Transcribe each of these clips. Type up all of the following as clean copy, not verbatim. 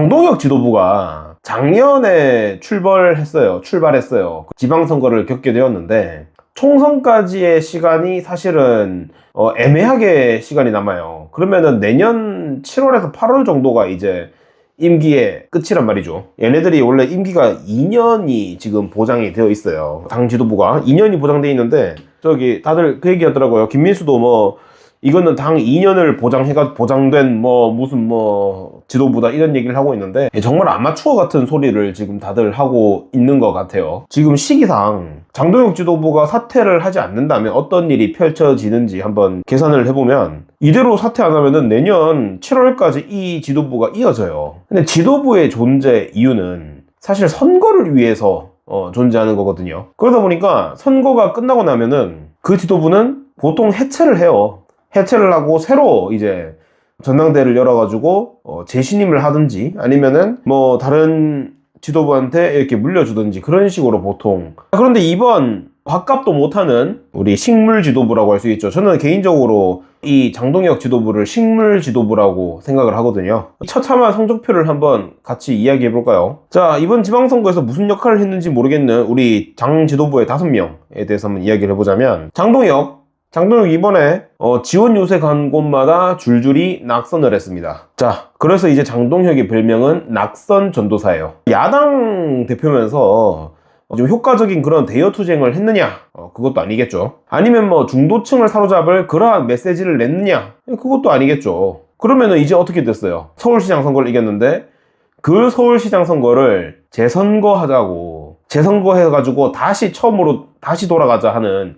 장동혁 지도부가 작년에 출발했어요. 지방선거를 겪게 되었는데 총선까지의 시간이 사실은 애매하게 시간이 남아요. 그러면은 내년 7월에서 8월 정도가 이제 임기의 끝이란 말이죠. 얘네들이 원래 임기가 2년이 지금 보장이 되어 있어요. 당 지도부가 2년이 보장되어 있는데 저기 다들 그 얘기 하더라고요. 김민수도 뭐 이거는 당 2년을 보장된 무슨 지도부다 이런 얘기를 하고 있는데 정말 아마추어 같은 소리를 지금 다들 하고 있는 것 같아요. 지금 시기상 장동혁 지도부가 사퇴를 하지 않는다면 어떤 일이 펼쳐지는지 한번 계산을 해보면 이대로 사퇴 안 하면은 내년 7월까지 이 지도부가 이어져요. 근데 지도부의 존재 이유는 사실 선거를 위해서 존재하는 거거든요. 그러다 보니까 선거가 끝나고 나면은 그 지도부는 보통 해체를 해요. 해체를 하고 새로 이제 전당대회를 열어가지고 재신임을 하든지 아니면은 다른 지도부한테 이렇게 물려주든지 그런 식으로 보통. 그런데 이번 밥값도 못하는 우리 식물 지도부라고 할 수 있죠. 저는 개인적으로 이 장동혁 지도부를 식물 지도부라고 생각을 하거든요. 처참한 성적표를 한번 같이 이야기해 볼까요? 자, 이번 지방선거에서 무슨 역할을 했는지 모르겠는 우리 장 지도부의 5명에 대해서 한번 이야기를 해보자면 장동혁 이번에 지원 요새 간 곳마다 줄줄이 낙선을 했습니다. 자, 그래서 이제 장동혁의 별명은 낙선 전도사예요. 야당 대표면서 좀 효과적인 그런 대여 투쟁을 했느냐? 그것도 아니겠죠. 아니면 중도층을 사로잡을 그러한 메시지를 냈느냐? 그것도 아니겠죠. 그러면은 이제 어떻게 됐어요? 서울시장 선거를 이겼는데 그 서울시장 선거를 재선거하자고 재선거해가지고 다시 처음으로 다시 돌아가자 하는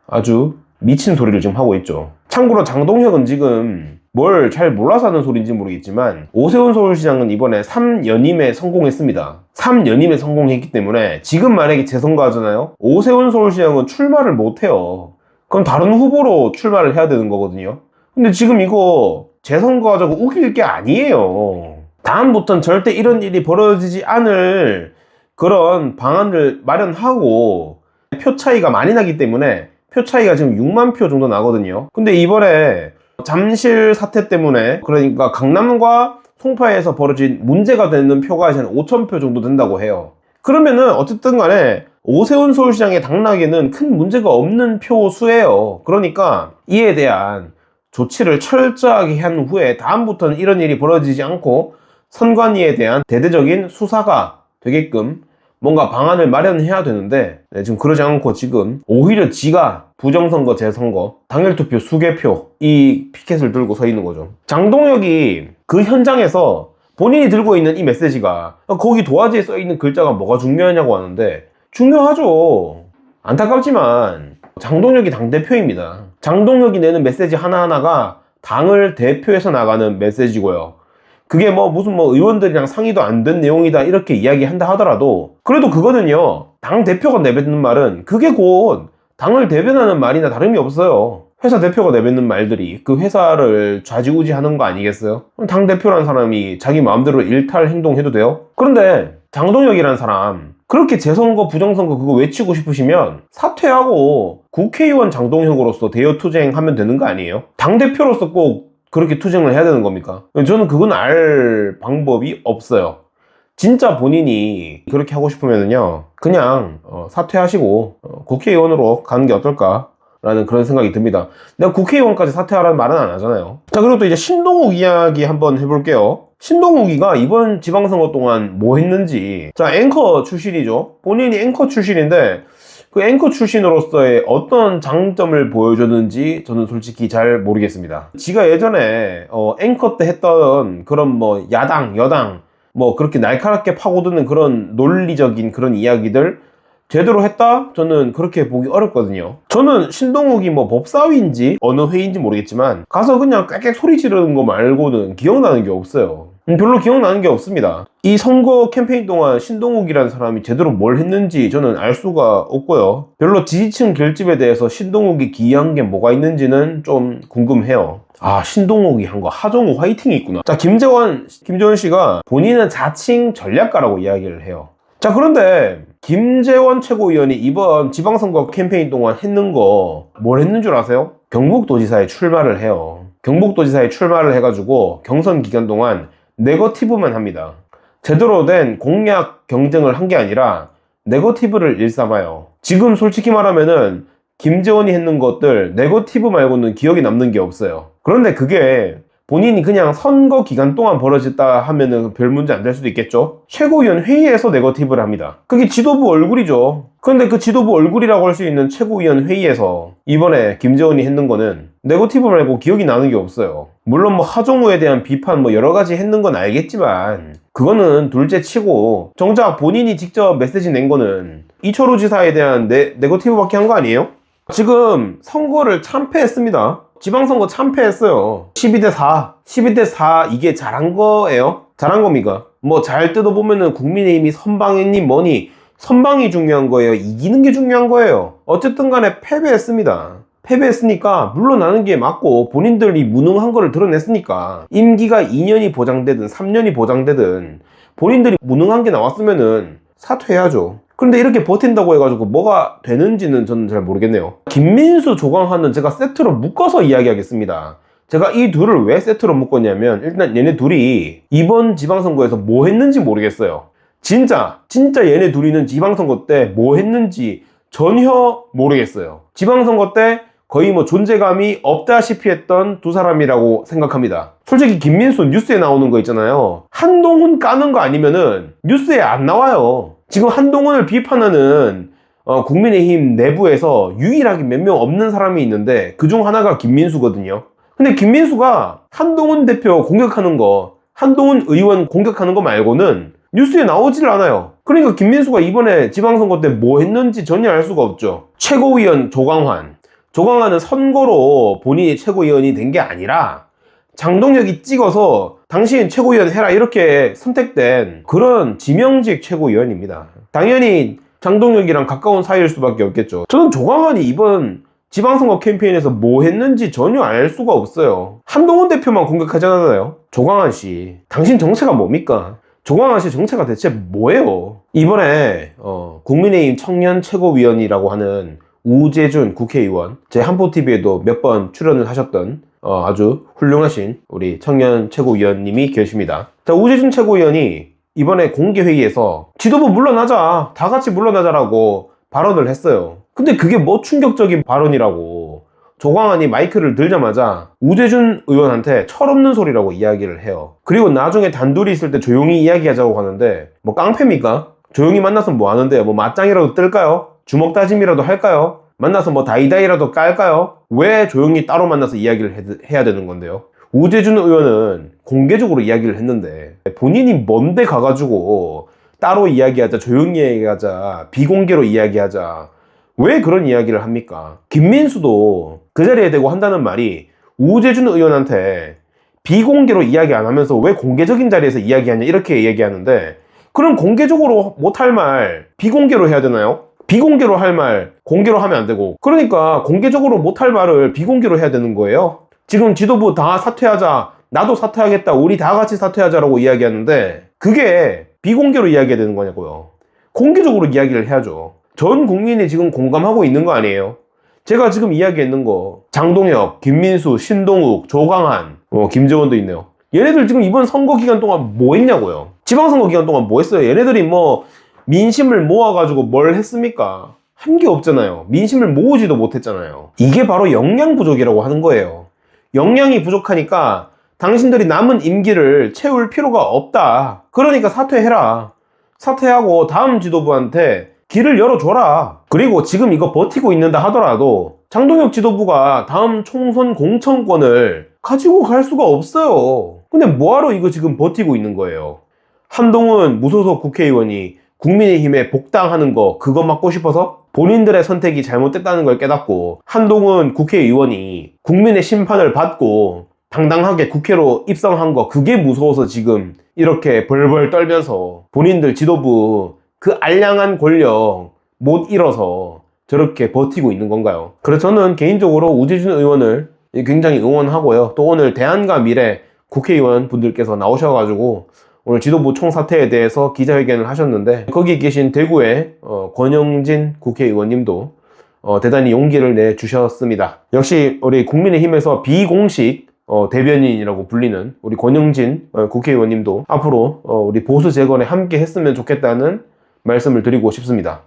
아주 미친 소리를 지금 하고 있죠. 참고로 장동혁은 지금 뭘 잘 몰라서 하는 소리인지 모르겠지만 오세훈 서울시장은 이번에 3연임에 성공했습니다. 3연임에 성공했기 때문에 지금 만약에 재선거 하잖아요. 오세훈 서울시장은 출마를 못해요. 그럼 다른 후보로 출마를 해야 되는 거거든요. 근데 지금 이거 재선거 하자고 우길 게 아니에요. 다음부터는 절대 이런 일이 벌어지지 않을 그런 방안을 마련하고 표 차이가 많이 나기 때문에 표 차이가 지금 6만 표 정도 나거든요. 근데 이번에 잠실 사태 때문에 그러니까 강남과 송파에서 벌어진 문제가 되는 표가 이제 한 5천 표 정도 된다고 해요. 그러면은 어쨌든 간에 오세훈 서울시장의 당락에는 큰 문제가 없는 표 수예요. 그러니까 이에 대한 조치를 철저하게 한 후에 다음부터는 이런 일이 벌어지지 않고 선관위에 대한 대대적인 수사가 되게끔 뭔가 방안을 마련해야 되는데 지금 그러지 않고 지금 오히려 지가 부정선거, 재선거, 당일투표, 수개표 이 피켓을 들고 서 있는 거죠. 장동혁이 그 현장에서 본인이 들고 있는 이 메시지가 거기 도화지에 써 있는 글자가 뭐가 중요하냐고 하는데 중요하죠. 안타깝지만 장동혁이 당대표입니다. 장동혁이 내는 메시지 하나하나가 당을 대표해서 나가는 메시지고요. 그게 무슨 의원들이랑 상의도 안 된 내용이다 이렇게 이야기한다 하더라도 그래도 그거는요 당 대표가 내뱉는 말은 그게 곧 당을 대변하는 말이나 다름이 없어요. 회사 대표가 내뱉는 말들이 그 회사를 좌지우지하는 거 아니겠어요? 당 대표라는 사람이 자기 마음대로 일탈 행동해도 돼요? 그런데 장동혁이라는 사람 그렇게 재선거 부정선거 그거 외치고 싶으시면 사퇴하고 국회의원 장동혁으로서 대여 투쟁하면 되는 거 아니에요? 당 대표로서 꼭 그렇게 투쟁을 해야 되는 겁니까? 저는 그건 알 방법이 없어요. 진짜 본인이 그렇게 하고 싶으면요 그냥 사퇴하시고 국회의원으로 가는 게 어떨까 라는 그런 생각이 듭니다. 내가 국회의원까지 사퇴하라는 말은 안 하잖아요. 자, 그리고 또 이제 신동욱 이야기 한번 해볼게요. 신동욱이가 이번 지방선거 동안 뭐 했는지. 자, 앵커 출신이죠. 본인이 앵커 출신인데 그 앵커 출신으로서의 어떤 장점을 보여줬는지 저는 솔직히 잘 모르겠습니다. 지가 예전에 앵커 때 했던 그런 야당, 여당 그렇게 날카롭게 파고드는 그런 논리적인 그런 이야기들 제대로 했다? 저는 그렇게 보기 어렵거든요. 저는 신동욱이 법사위인지 어느 회의인지 모르겠지만 가서 그냥 꽥꽥 소리 지르는 거 말고는 기억나는 게 없어요. 별로 기억나는 게 없습니다. 이 선거 캠페인 동안 신동욱이라는 사람이 제대로 뭘 했는지 저는 알 수가 없고요. 별로 지지층 결집에 대해서 신동욱이 기여한 게 뭐가 있는지는 좀 궁금해요. 아, 신동욱이 한 거 하정우 화이팅이 있구나. 자, 김재원 씨가 본인은 자칭 전략가라고 이야기를 해요. 자, 그런데 김재원 최고위원이 이번 지방선거 캠페인 동안 했는 거 뭘 했는 줄 아세요? 경북도지사에 출마를 해요. 경북도지사에 출마를 해가지고 경선 기간 동안 네거티브만 합니다. 제대로 된 공약 경쟁을 한 게 아니라 네거티브를 일삼아요. 지금 솔직히 말하면은 김재원이 했는 것들 네거티브 말고는 기억에 남는 게 없어요. 그런데 그게 본인이 그냥 선거 기간 동안 벌어졌다 하면은 별 문제 안 될 수도 있겠죠. 최고위원 회의에서 네거티브를 합니다. 그게 지도부 얼굴이죠. 그런데 그 지도부 얼굴이라고 할 수 있는 최고위원 회의에서 이번에 김재원이 했는 거는 네거티브 말고 기억이 나는 게 없어요. 물론 뭐 하정우에 대한 비판 뭐 여러 가지 했는 건 알겠지만 그거는 둘째 치고 정작 본인이 직접 메시지 낸 거는 이철우 지사에 대한 네거티브밖에 한 거 아니에요? 지금 선거를 참패했습니다. 지방선거 참패했어요. 12대4. 12대4 이게 잘한 거예요? 잘한 겁니까? 뭐 잘 뜯어보면은 국민의힘이 선방이니 뭐니 선방이 중요한 거예요? 이기는 게 중요한 거예요? 어쨌든 간에 패배했습니다. 패배했으니까 물러나는 게 맞고 본인들이 무능한 거를 드러냈으니까 임기가 2년이 보장되든 3년이 보장되든 본인들이 무능한 게 나왔으면은 사퇴해야죠. 그런데 이렇게 버틴다고 해가지고 뭐가 되는지는 저는 잘 모르겠네요. 김민수, 조광환은 제가 세트로 묶어서 이야기하겠습니다. 제가 이 둘을 왜 세트로 묶었냐면 일단 얘네 둘이 이번 지방선거에서 뭐 했는지 모르겠어요. 진짜 얘네 둘이는 지방선거 때 뭐 했는지 전혀 모르겠어요. 지방선거 때 거의 뭐 존재감이 없다시피 했던 두 사람이라고 생각합니다. 솔직히 김민수 뉴스에 나오는 거 있잖아요. 한동훈 까는 거 아니면은 뉴스에 안 나와요. 지금 한동훈을 비판하는 국민의힘 내부에서 유일하게 몇 명 없는 사람이 있는데 그중 하나가 김민수거든요. 근데 김민수가 한동훈 대표 공격하는 거, 한동훈 의원 공격하는 거 말고는 뉴스에 나오질 않아요. 그러니까 김민수가 이번에 지방선거 때 뭐 했는지 전혀 알 수가 없죠. 최고위원 조광환은 선거로 본인이 최고위원이 된 게 아니라 장동혁이 찍어서 당신 최고위원 해라 이렇게 선택된 그런 지명직 최고위원입니다. 당연히 장동혁이랑 가까운 사이일 수밖에 없겠죠. 저는 조광환이 이번 지방선거 캠페인에서 뭐 했는지 전혀 알 수가 없어요. 한동훈 대표만 공격하잖아요. 조광환 씨, 당신 정체가 뭡니까? 조광환 씨 정체가 대체 뭐예요? 이번에 국민의힘 청년 최고위원이라고 하는 우재준 국회의원, 제 한포TV에도 몇 번 출연을 하셨던 아주 훌륭하신 우리 청년 최고위원님이 계십니다. 자, 우재준 최고위원이 이번에 공개회의에서 지도부 물러나자, 다 같이 물러나자라고 발언을 했어요. 근데 그게 뭐 충격적인 발언이라고 조광환이 마이크를 들자마자 우재준 의원한테 철없는 소리라고 이야기를 해요. 그리고 나중에 단둘이 있을 때 조용히 이야기하자고 하는데 뭐 깡패입니까? 조용히 만나서 뭐 하는데 뭐 맞짱이라도 뜰까요? 주먹 다짐이라도 할까요? 만나서 뭐 다이다이라도 깔까요? 왜 조용히 따로 만나서 이야기를 해야 되는 건데요? 우재준 의원은 공개적으로 이야기를 했는데 본인이 뭔데 가가지고 따로 이야기하자, 조용히 이야기하자, 비공개로 이야기하자, 왜 그런 이야기를 합니까? 김민수도 그 자리에 대고 한다는 말이 우재준 의원한테 비공개로 이야기 안 하면서 왜 공개적인 자리에서 이야기하냐 이렇게 얘기하는데, 그럼 공개적으로 못할 말 비공개로 해야 되나요? 비공개로 할 말 공개로 하면 안 되고, 그러니까 공개적으로 못할 말을 비공개로 해야 되는 거예요. 지금 지도부 다 사퇴하자, 나도 사퇴하겠다, 우리 다 같이 사퇴하자라고 이야기하는데 그게 비공개로 이야기해야 되는 거냐고요. 공개적으로 이야기를 해야죠. 전 국민이 지금 공감하고 있는 거 아니에요? 제가 지금 이야기했는 거 장동혁, 김민수, 신동욱, 조광한, 김재원도 있네요. 얘네들 지금 이번 선거 기간 동안 뭐 했냐고요. 지방선거 기간 동안 뭐 했어요? 얘네들이 뭐 민심을 모아가지고 뭘 했습니까? 한 게 없잖아요. 민심을 모으지도 못했잖아요. 이게 바로 역량 부족이라고 하는 거예요. 역량이 부족하니까 당신들이 남은 임기를 채울 필요가 없다. 그러니까 사퇴해라. 사퇴하고 다음 지도부한테 길을 열어줘라. 그리고 지금 이거 버티고 있는다 하더라도 장동혁 지도부가 다음 총선 공천권을 가지고 갈 수가 없어요. 근데 뭐하러 이거 지금 버티고 있는 거예요? 한동훈 무소속 국회의원이 국민의힘에 복당하는 거 그거 막고 싶어서 본인들의 선택이 잘못됐다는 걸 깨닫고 한동훈 국회의원이 국민의 심판을 받고 당당하게 국회로 입성한 거 그게 무서워서 지금 이렇게 벌벌 떨면서 본인들 지도부 그 알량한 권력 못 잃어서 저렇게 버티고 있는 건가요? 그래서 저는 개인적으로 우재준 의원을 굉장히 응원하고요. 또 오늘 대안과 미래 국회의원 분들께서 나오셔가지고 오늘 지도부 총사퇴에 대해서 기자회견을 하셨는데, 거기 계신 대구의 권영진 국회의원님도 대단히 용기를 내주셨습니다. 역시 우리 국민의힘에서 비공식 대변인이라고 불리는 우리 권영진 국회의원님도 앞으로 우리 보수 재건에 함께 했으면 좋겠다는 말씀을 드리고 싶습니다.